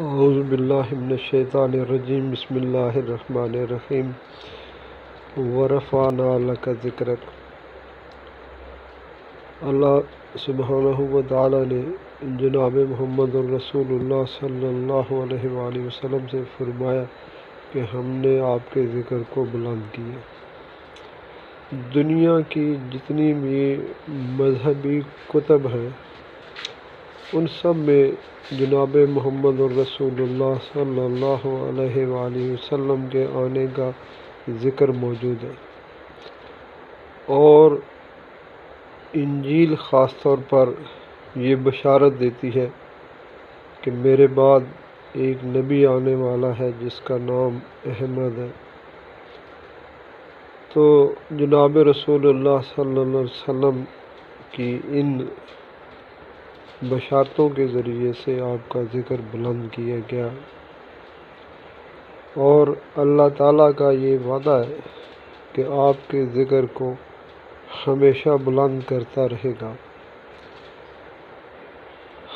اعوذ باللہ من الشیطان الرجیم بسم اللہ الرحمن الرحیم ورفعنا لک ذکرک۔ اللہ سبحانہ و تعالیٰ نے جناب محمد الرسول اللہ صلی اللہ علیہ وآلہ وسلم سے فرمایا کہ ہم نے آپ کے ذکر کو بلند کیا۔ دنیا کی جتنی بھی مذہبی کتب ہیں ان سب میں جناب محمد الرسول اللہ صلی اللہ علیہ وآلہ وسلم کے آنے کا ذکر موجود ہے، اور انجیل خاص طور پر یہ بشارت دیتی ہے کہ میرے بعد ایک نبی آنے والا ہے جس کا نام احمد ہے۔ تو جناب رسول اللہ صلی اللہ علیہ وسلم کی ان بشارتوں کے ذریعے سے آپ کا ذکر بلند کیا گیا، اور اللہ تعالیٰ کا یہ وعدہ ہے کہ آپ کے ذکر کو ہمیشہ بلند کرتا رہے گا۔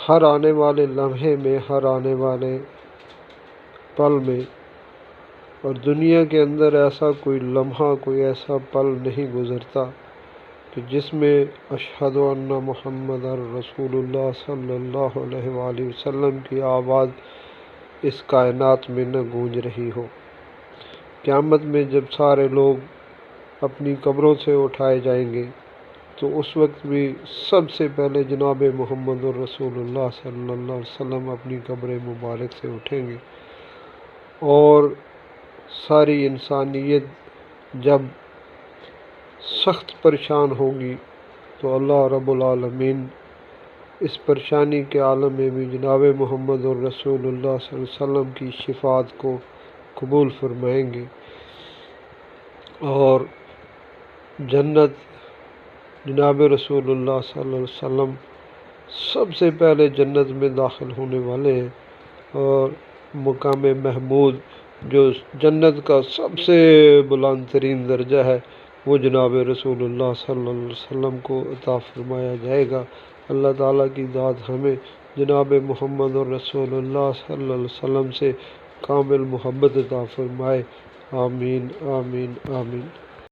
ہر آنے والے لمحے میں، ہر آنے والے پل میں، اور دنیا کے اندر ایسا کوئی لمحہ، کوئی ایسا پل نہیں گزرتا کہ جس میں اشہد ان محمد رسول اللہ صلی اللہ علیہ وآلہ وسلم کی آواز اس کائنات میں نہ گونج رہی ہو۔ قیامت میں جب سارے لوگ اپنی قبروں سے اٹھائے جائیں گے تو اس وقت بھی سب سے پہلے جناب محمد الرسول اللہ صلی اللہ علیہ وسلم اپنی قبر مبارک سے اٹھیں گے، اور ساری انسانیت جب سخت پریشان ہوگی تو اللہ رب العالمین اس پریشانی کے عالم میں بھی جناب محمد الرسول اللہ صلی اللہ علیہ وسلم کی شفاعت کو قبول فرمائیں گے، اور جنت جناب رسول اللہ صلی اللہ علیہ وسلم سب سے پہلے جنت میں داخل ہونے والے ہیں، اور مقام محمود جو جنت کا سب سے بلند ترین درجہ ہے وہ جناب رسول اللہ صلی اللہ علیہ وسلم کو عطا فرمایا جائے گا۔ اللہ تعالیٰ کی ذات ہمیں جناب محمد الرسول اللہ صلی اللہ علیہ وسلم سے کامل محبت عطا فرمائے۔ آمین آمین آمین۔